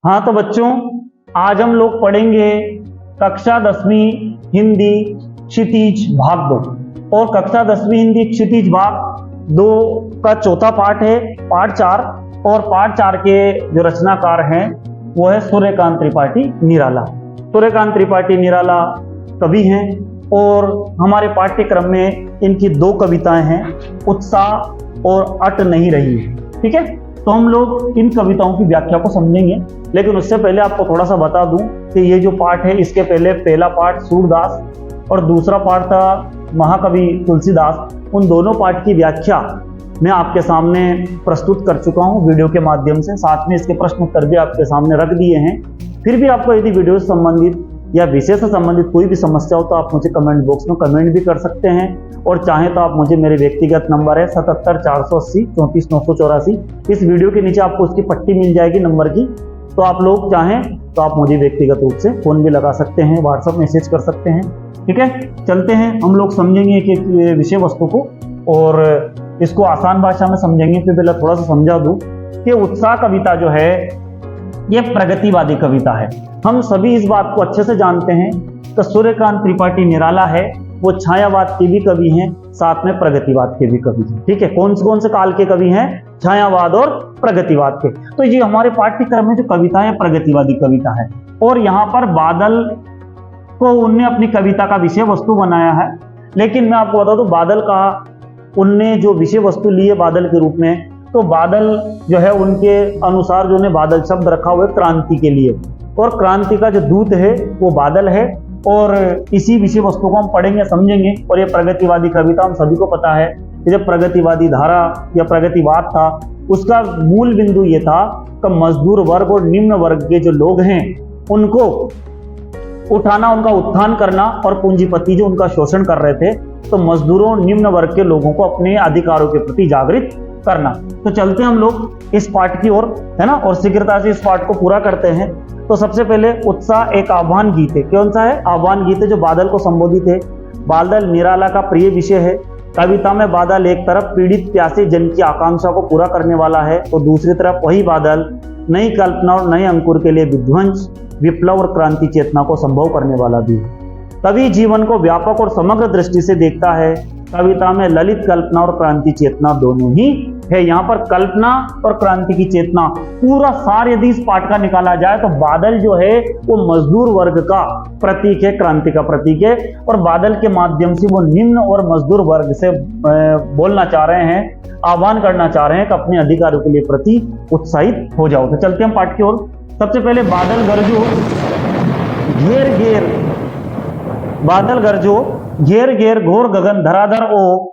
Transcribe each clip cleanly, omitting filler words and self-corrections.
हाँ तो बच्चों, आज हम लोग पढ़ेंगे कक्षा 10वीं हिंदी क्षितिज भाग 2। और कक्षा 10वीं हिंदी क्षितिज भाग 2 का चौथा पाठ है पाठ 4। और पाठ 4 के जो रचनाकार हैं वो है सूर्यकांत त्रिपाठी निराला। सूर्यकांत त्रिपाठी निराला कवि हैं और हमारे पाठ्यक्रम में इनकी 2 कविताएं हैं, उत्साह और अट नहीं रही। ठीक है, तो हम लोग इन कविताओं की व्याख्या को समझेंगे, लेकिन उससे पहले आपको थोड़ा सा बता दूं कि ये जो पाठ है इसके पहले पहला पाठ सूरदास और दूसरा पाठ था महाकवि तुलसीदास। उन दोनों पाठ की व्याख्या मैं आपके सामने प्रस्तुत कर चुका हूं वीडियो के माध्यम से, साथ में इसके प्रश्न उत्तर भी आपके सामने रख दिए हैं। फिर भी आपको यदि वीडियो से संबंधित या विषय से संबंधित कोई भी समस्या हो तो आप मुझे कमेंट बॉक्स में कमेंट भी कर सकते हैं, और चाहे तो आप मुझे मेरे व्यक्तिगत नंबर है 77 480 34 984, इस वीडियो के नीचे आपको उसकी पट्टी मिल जाएगी नंबर की, तो आप लोग चाहें तो आप मुझे व्यक्तिगत रूप से फोन भी लगा सकते हैं, व्हाट्सएप मैसेज कर सकते हैं। ठीक है, चलते हैं, हम लोग समझेंगे कि विषय वस्तु को और इसको आसान भाषा में समझेंगे। फिर पहले थोड़ा सा समझा दूं कि उत्साह कविता जो है ये प्रगतिवादी कविता है। हम सभी इस बात को अच्छे से जानते हैं कि सूर्यकांत त्रिपाठी निराला है वो छायावाद के भी कवि हैं, साथ में प्रगतिवाद के भी कवि हैं। ठीक है, कौन से काल के कवि हैं? छायावाद और प्रगतिवाद के। तो ये हमारे पाठ्यक्रम में जो कविता है प्रगतिवादी कविता है, और यहाँ पर बादल को उनने अपनी कविता का विषय वस्तु बनाया है। लेकिन मैं आपको बता दूं, बादल का उनने जो विषय वस्तु लिए बादल के रूप में, तो बादल जो है उनके अनुसार जो ने बादल शब्द रखा हुआ है क्रांति के लिए, और क्रांति का जो दूत है वो बादल है। और इसी विषय वस्तु को हम पढ़ेंगे समझेंगे। और ये प्रगतिवादी कविता हम सभी को पता है कि जब प्रगतिवादी धारा या प्रगतिवाद था उसका मूल बिंदु ये था कि मजदूर वर्ग और निम्न वर्ग के जो लोग हैं उनको उठाना, उनका उत्थान करना, और पूंजीपति जो उनका शोषण कर रहे थे तो मजदूरों निम्न वर्ग के लोगों को अपने अधिकारों के प्रति जागृत करना। तो चलते हम लोग इस पाठ की ओर, है ना, और शीघ्रता से इस पाठ को पूरा करते हैं। तो सबसे पहले उत्साह एक आह्वान गीत है। कौन सा है? आह्वान गीत है जो बादल को संबोधित है। बादल निराला का प्रिय विषय है। कविता में बादल एक तरफ पीड़ित प्यासे जन की आकांक्षा को पूरा करने वाला है, तो दूसरी तरफ वही बादल नई कल्पना और नए अंकुर के लिए विध्वंस, विप्लव और क्रांति चेतना को संभव करने वाला भी है। कवि जीवन को व्यापक और समग्र दृष्टि से देखता है। कविता में ललित कल्पना और क्रांति चेतना दोनों ही है। यहाँ पर कल्पना और क्रांति की चेतना पूरा सार यदि इस पाठ का निकाला जाए तो बादल जो है वो मजदूर वर्ग का प्रतीक है, क्रांति का प्रतीक है, और बादल के माध्यम से वो निम्न और मजदूर वर्ग से बोलना चाह रहे हैं, आह्वान करना चाह रहे हैं कि अपने अधिकारों के लिए प्रति उत्साहित हो जाओ। तो चलते हम पाठ की ओर। सबसे पहले बादल गरजो घेर घेर, बादल गरजो घेर घेर घोर गगन धराधर ओ,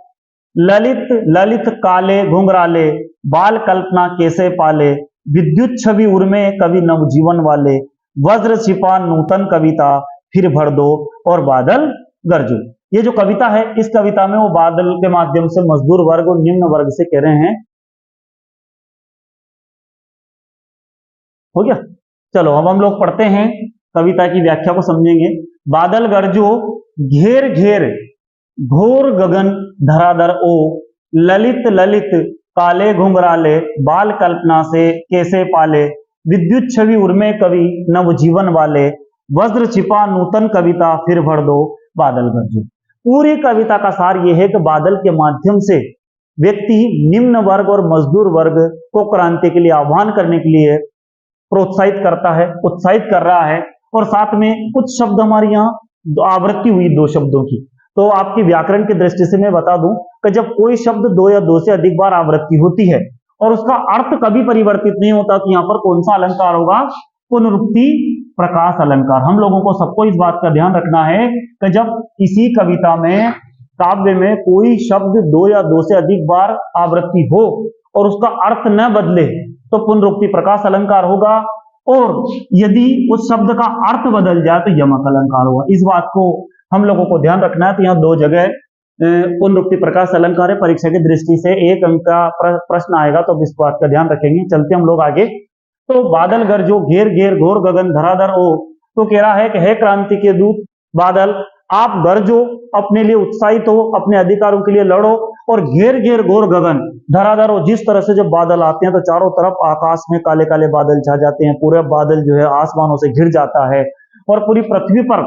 ललित ललित काले घुंघराले, बाल कल्पना कैसे पाले, विद्युत छवि उर्मे कवि नवजीवन वाले, वज्र छिपा नूतन कविता फिर भर दो और बादल गरजो। ये जो कविता है इस कविता में वो बादल के माध्यम से मजदूर वर्ग और निम्न वर्ग से कह रहे हैं। हो गया, चलो अब हम लोग पढ़ते हैं, कविता की व्याख्या को समझेंगे। बादल गरजो घेर घेर घोर गगन धराधर ओ, ललित ललित काले घुंघराले, बाल कल्पना से कैसे पाले, विद्युत छवि उर्मे कवि नवजीवन वाले, वज्र छिपा नूतन कविता फिर भर दो बादल गरजो। पूरी कविता का सार यह है कि बादल के माध्यम से व्यक्ति निम्न वर्ग और मजदूर वर्ग को क्रांति के लिए आह्वान करने के लिए प्रोत्साहित करता है, उत्साहित कर रहा है। और साथ में कुछ शब्द हमारे यहाँ आवृत्ति हुई 2 शब्दों की, तो आपकी व्याकरण की दृष्टि से मैं बता दूं कि जब कोई शब्द 2 या 2 से अधिक बार आवृत्ति होती है और उसका अर्थ कभी परिवर्तित नहीं होता, तो यहाँ पर कौन सा अलंकार होगा? पुनरुक्ति प्रकाश अलंकार। हम लोगों को सबको इस बात का ध्यान रखना है कि जब किसी कविता में, काव्य में कोई शब्द 2 या 2 से अधिक बार आवृत्ति हो और उसका अर्थ न बदले तो पुनरुक्ति प्रकाश अलंकार होगा, और यदि उस शब्द का अर्थ बदल जाए तो यमक अलंकार होगा। इस बात को हम लोगों को ध्यान रखना है। तो यहाँ 2 जगह पुनरुक्ति प्रकाश अलंकार है। परीक्षा की दृष्टि से 1 अंक का प्रश्न आएगा, तो इस बात का ध्यान रखेंगे। चलते हम लोग आगे। तो बादल गरजो घेर घेर घोर गगन धराधर ओ, तो कह रहा है कि हे क्रांति के दूत बादल, आप गरजो, अपने लिए उत्साहित हो, अपने अधिकारों के लिए लड़ो, और घेर घेर घोर गगन, धराधर हो, जिस तरह से जब बादल आते हैं तो चारों तरफ आकाश में काले काले बादल छा जाते हैं, पूरे बादल जो है आसमानों से घिर जाता है और पूरी पृथ्वी पर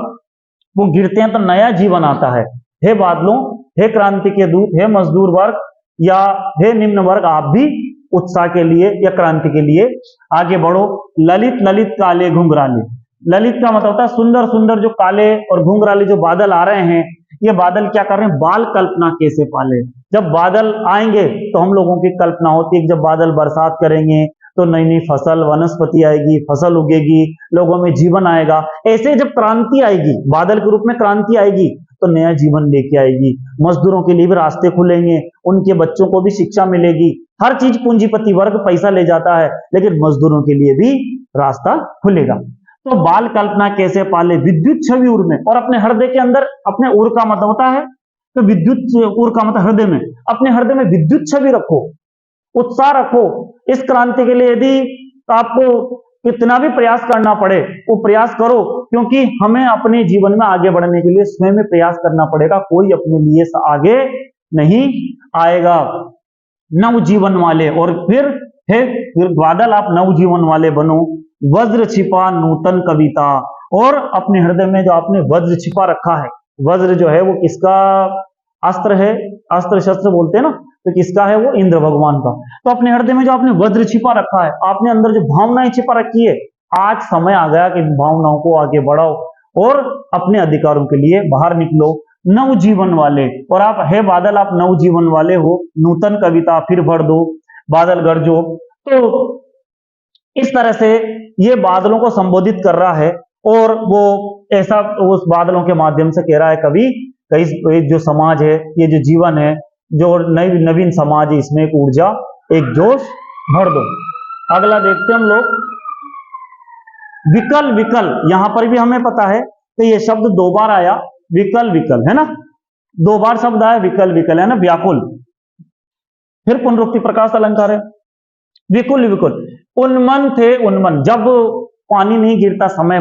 वो गिरते हैं तो नया जीवन आता है। हे बादलों, हे क्रांति के दूत, हे मजदूर वर्ग या हे निम्न वर्ग, आप भी उत्साह के लिए या क्रांति के लिए आगे बढ़ो। ललित ललित काले घुंघराले, ललित का मतलब होता है सुंदर सुंदर, जो काले और घुंघराले जो बादल आ रहे हैं, ये बादल क्या कर रहे हैं, बाल कल्पना कैसे पाले। जब बादल आएंगे तो हम लोगों की कल्पना होती है कि जब बादल बरसात करेंगे तो नई नई फसल वनस्पति आएगी, फसल उगेगी, लोगों में जीवन आएगा। ऐसे जब क्रांति आएगी, बादल के रूप में क्रांति आएगी तो नया जीवन लेके आएगी। मजदूरों के लिए भी रास्ते खुलेंगे, उनके बच्चों को भी शिक्षा मिलेगी। हर चीज पूंजीपति वर्ग पैसा ले जाता है, लेकिन मजदूरों के लिए भी रास्ता खुलेगा। तो बाल कल्पना कैसे पाले, विद्युत छवि उर में, और अपने हृदय के अंदर, अपने उर का मतलब होता है तो विद्युत उर का मतलब हृदय में, अपने हृदय में विद्युत छवि रखो, उत्साह रखो इस क्रांति के लिए। यदि आपको कितना भी प्रयास करना पड़े वो प्रयास करो, क्योंकि हमें अपने जीवन में आगे बढ़ने के लिए स्वयं में प्रयास करना पड़ेगा, कोई अपने लिए आगे नहीं आएगा। नवजीवन वाले, और फिर बादल आप नवजीवन वाले बनो। वज्र छिपा नूतन कविता, और अपने हृदय में जो आपने वज्र छिपा रखा है, वज्र जो है वो किसका अस्त्र है, अस्त्र शस्त्र बोलते हैं ना, तो किसका है वो, इंद्र भगवान का। तो अपने हृदय में जो आपने वज्र छिपा रखा है, आपने अंदर जो भावनाएं छिपा रखी है, आज समय आ गया कि इन भावनाओं को आगे बढ़ाओ और अपने अधिकारों के लिए बाहर निकलो। नवजीवन वाले, और आप हे बादल आप नवजीवन वाले हो, नूतन कविता फिर भर दो, बादल गरजो। तो इस तरह से ये बादलों को संबोधित कर रहा है, और वो ऐसा उस बादलों के माध्यम से कह रहा है कवि, कई जो समाज है, ये जो जीवन है, जो नवीन समाज है, इसमें एक ऊर्जा, एक जोश भर दो। अगला देखते हैं हम लोग, विकल विकल। यहां पर भी हमें पता है कि ये शब्द 2 बार आया, विकल विकल, है ना, 2 बार शब्द आया विकल विकल, है ना, व्याकुल, फिर पुनरुक्ति प्रकाश अलंकार है, विकुल विकुल। उन्मन थे उन्मन, जब पानी नहीं गिरता समय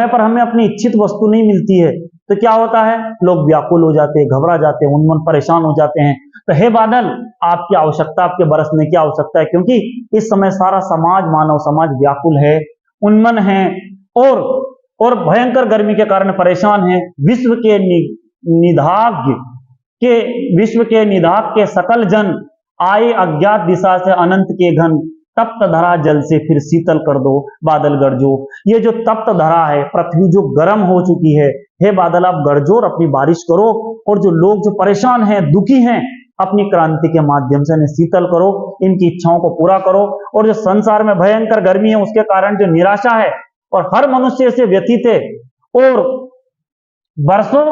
पर हमें अपनी इच्छित वस्तु नहीं मिलती है तो क्या होता है, लोग व्याकुल हो जाते हैं, घबरा जाते हैं, उन्मन परेशान हो जाते हैं। तो हे बादल, आपकी आवश्यकता, आपके बरसने की आवश्यकता है, क्योंकि इस समय सारा समाज, मानव समाज व्याकुल है, उन्मन है, और भयंकर गर्मी के कारण परेशान है। विश्व के निधाग के सकल जन आए अज्ञात दिशा से अनंत के घन, तप्त धरा जल से फिर शीतल कर दो, बादल गरजो। ये जो तप्त धरा है, पृथ्वी जो गर्म हो चुकी है, हे बादल आप गरजो और अपनी बारिश करो, और जो लोग जो परेशान हैं, दुखी हैं, अपनी क्रांति के माध्यम से इन्हें शीतल करो, इनकी इच्छाओं को पूरा करो। और जो संसार में भयंकर गर्मी है, उसके कारण जो निराशा है और हर मनुष्य से व्यतीत है, और बरसों,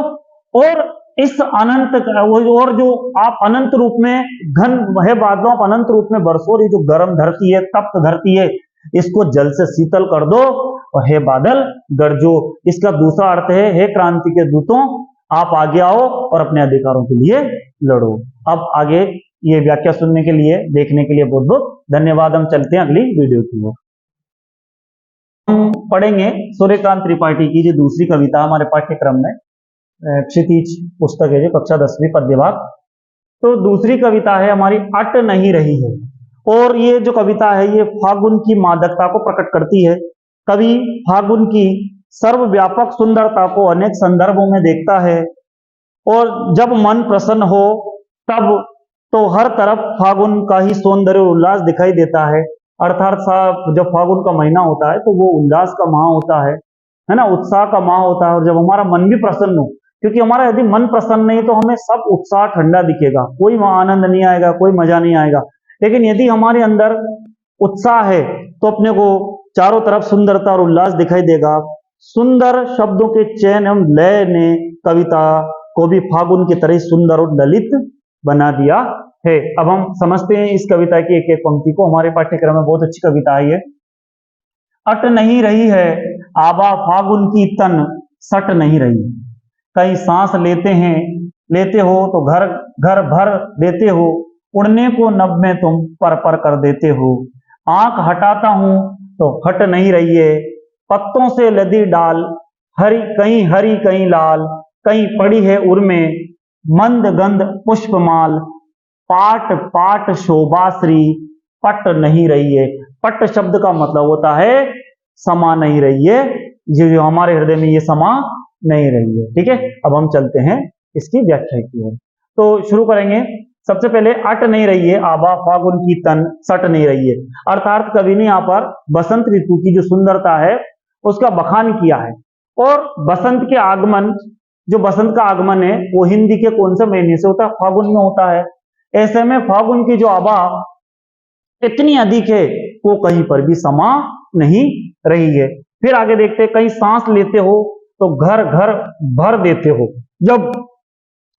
और इस अनंत, और जो आप अनंत रूप में घन है बादलों, आप अनंत रूप में बरसो, ये जो गर्म धरती है, तप्त धरती है, इसको जल से शीतल कर दो, और हे बादल गरजो। इसका दूसरा अर्थ है, हे क्रांति के दूतों, आप आगे आओ और अपने अधिकारों के लिए लड़ो। अब आगे ये व्याख्या सुनने के लिए, देखने के लिए बहुत बहुत धन्यवाद। हम चलते हैं अगली वीडियो की ओर। हम पढ़ेंगे सूर्यकांत त्रिपाठी की जो दूसरी कविता हमारे पाठ्यक्रम में, क्षितिज पुस्तक है जो कक्षा 10वीं पद्य भाग। तो दूसरी कविता है हमारी, अट नहीं रही है, और ये जो कविता है ये फागुन की मादकता को प्रकट करती है। कवि फागुन की सर्वव्यापक सुंदरता को अनेक संदर्भों में देखता है, और जब मन प्रसन्न हो तब तो हर तरफ फागुन का ही सौंदर्य उल्लास दिखाई देता है। अर्थात जब फागुन का महीना होता है तो वो उल्लास का माह होता है ना, उत्साह का माह होता है। और जब हमारा मन भी प्रसन्न हो, क्योंकि हमारा यदि मन प्रसन्न नहीं तो हमें सब उत्साह ठंडा दिखेगा, कोई आनंद नहीं आएगा, कोई मजा नहीं आएगा। लेकिन यदि हमारे अंदर उत्साह है तो अपने को चारों तरफ सुंदरता और उल्लास दिखाई देगा। सुंदर शब्दों के चयन एवं लय ने कविता को भी फागुन की तरह सुंदर और ललित बना दिया है। अब हम समझते हैं इस कविता की एक एक पंक्ति को। हमारे पाठ्यक्रम में बहुत अच्छी कविता है ये। अट नहीं रही है आबा फागुन की तन, सट नहीं रही। कहीं सांस लेते हो तो घर घर भर देते हो, उड़ने को नभ में तुम पर कर देते हो। आंख हटाता हूं तो हट नहीं रही है, पत्तों से लदी डाल, हरी कहीं लाल, कहीं पड़ी है उर्मे, मंद गंध पुष्पमाल। पाट पाट शोभाश्री पट नहीं रही है। पट शब्द का मतलब होता है समा नहीं रही है, जो हमारे हृदय में ये समा नहीं रही है। ठीक है, अब हम चलते हैं इसकी व्याख्या की ओर। तो शुरू करेंगे। सबसे पहले अट नहीं रही है, आबा फागुन की तन सट नहीं रही है। अर्थात कवि ने यहाँ पर बसंत ऋतु की जो सुंदरता है उसका बखान किया है। और बसंत के आगमन, जो बसंत का आगमन है वो हिंदी के कौन से महीने से होता है? फागुन में होता है। ऐसे में फागुन की जो आबा इतनी अधिक है वो कहीं पर भी समा नहीं रही है। फिर आगे देखते हैं, कहीं सांस लेते हो तो घर घर भर देते हो। जब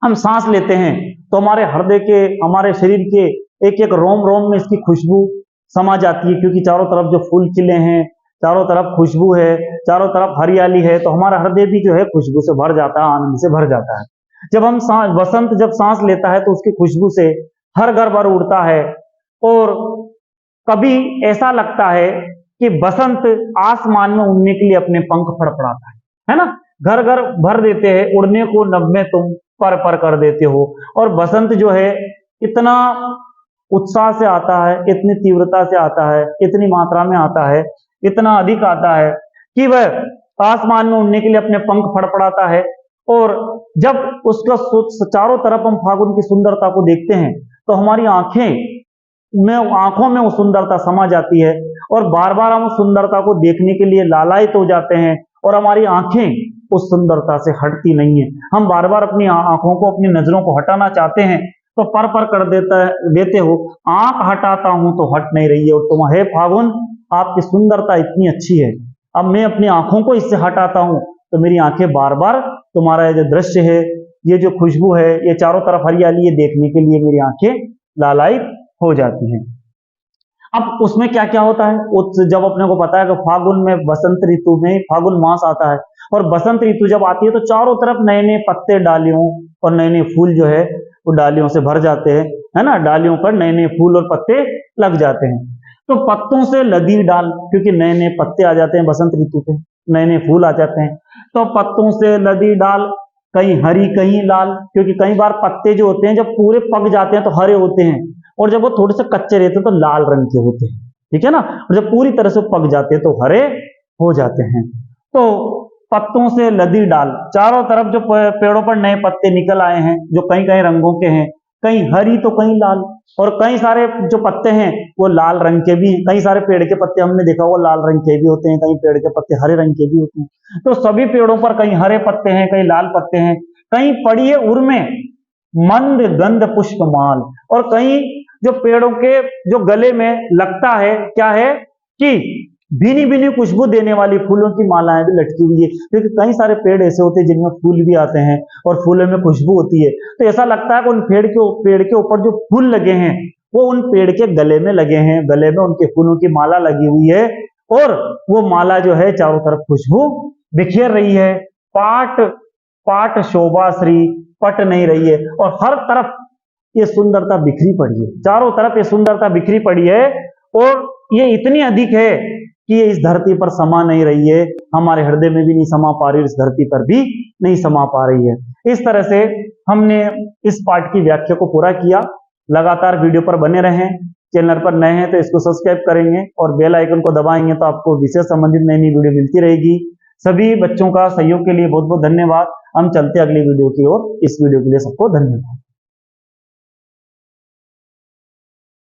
हम सांस लेते हैं तो हमारे हृदय के, हमारे शरीर के एक एक रोम रोम में इसकी खुशबू समा जाती है, क्योंकि चारों तरफ जो फूल खिले हैं, चारों तरफ खुशबू है, चारों तरफ हरियाली है, तो हमारा हृदय भी जो है खुशबू से भर जाता है, आनंद से भर जाता है। जब हम बसंत जब सांस लेता है तो उसकी खुशबू से हर घर भर उड़ता है। और कभी ऐसा लगता है कि बसंत आसमान में उड़ने के लिए अपने पंख फड़फड़ाता है ना। घर घर भर देते हैं, उड़ने को नभ में तुम पर पर कर देते हो। और बसंत जो है इतना उत्साह से आता है, इतनी तीव्रता से आता है, इतनी मात्रा में आता है, इतना अधिक आता है कि वह आसमान में उड़ने के लिए अपने पंख फड़फड़ाता है। और जब उसका चारों तरफ हम फागुन की सुंदरता को देखते हैं तो हमारी आंखों में वो सुंदरता समा जाती है, और बार बार हम उस सुंदरता को देखने के लिए लालायित हो जाते हैं, और हमारी आंखें उस सुंदरता से हटती नहीं है। हम बार बार अपनी आंखों को, अपनी नजरों को हटाना चाहते हैं तो पर कर देते हो। आंख हटाता हूं तो हट नहीं रही है, और तुम हे फागुन आपकी सुंदरता इतनी अच्छी है, अब मैं अपनी आंखों को इससे हटाता हूं तो मेरी आंखें बार बार तुम्हारा ये जो दृश्य है, ये जो खुशबू है, ये चारों तरफ हरियाली, ये देखने के लिए मेरी आंखें लालायित हो जाती हैं। अब उसमें क्या क्या होता है, जब अपने को पता है कि फागुन में, बसंत ऋतु में फागुन मास आता है, और बसंत ऋतु जब आती है तो चारों तरफ नए नए पत्ते, डालियों और नए नए फूल जो है वो डालियों से भर जाते हैं, है ना। डालियों पर नए नए फूल और पत्ते लग जाते हैं। तो पत्तों से लदी डाल, क्योंकि नए नए पत्ते आ जाते हैं बसंत ऋतु पे, नए नए फूल आ जाते हैं। तो पत्तों से लदी डाल, कहीं हरी कहीं लाल, क्योंकि कई बार पत्ते जो होते हैं जब पूरे पक जाते हैं तो हरे होते हैं, और जब वो थोड़े से कच्चे रहते हैं तो लाल रंग के होते हैं। ठीक है ना। और जब पूरी तरह से पक जाते हैं तो हरे हो जाते हैं। तो पत्तों से लदी डाल, चारों तरफ जो पेड़ों पर नए पत्ते निकल आए हैं, जो कई कई रंगों के हैं, कहीं हरी तो कहीं लाल, और कई सारे जो पत्ते हैं वो लाल रंग के भी, कई सारे पेड़ के पत्ते हमने देखा वो लाल रंग के भी होते हैं, कई पेड़ के पत्ते हरे रंग के भी होते हैं। तो सभी पेड़ों पर कहीं हरे पत्ते हैं, कहीं लाल पत्ते हैं, कहीं पड़ी है उर्मे मंद गंध पुष्पमाल, और कहीं जो पेड़ों के जो गले में लगता है क्या है कि भीनी भीनी खुशबू देने वाली फूलों की मालाएं भी लटकी हुई है, क्योंकि कई सारे पेड़ ऐसे होते हैं जिनमें फूल भी आते हैं और फूलों में खुशबू होती है। तो ऐसा लगता है कि उन पेड़ के ऊपर जो फूल लगे हैं वो उन पेड़ के गले में लगे हैं, गले में उनके फूलों की माला लगी हुई है, और वो माला जो है चारों तरफ खुशबू बिखेर रही है। पाट पाट शोभाश्री पट नहीं रही है, और हर तरफ ये सुंदरता बिखरी पड़ी है, चारों तरफ ये सुंदरता बिखरी पड़ी है, और ये इतनी अधिक है कि ये इस धरती पर समा नहीं रही है, हमारे हृदय में भी नहीं समा पा रही, इस धरती पर भी नहीं समा पा रही है। इस तरह से हमने इस पाठ की व्याख्या को पूरा किया। लगातार वीडियो पर बने रहें। चैनल पर नए हैं तो इसको सब्सक्राइब करेंगे और बेल आइकन को दबाएंगे तो आपको विषय संबंधित नई नई वीडियो मिलती रहेगी। सभी बच्चों का सहयोग के लिए बहुत बहुत धन्यवाद। हम चलते अगली वीडियो की ओर। इस वीडियो के लिए सबको धन्यवाद।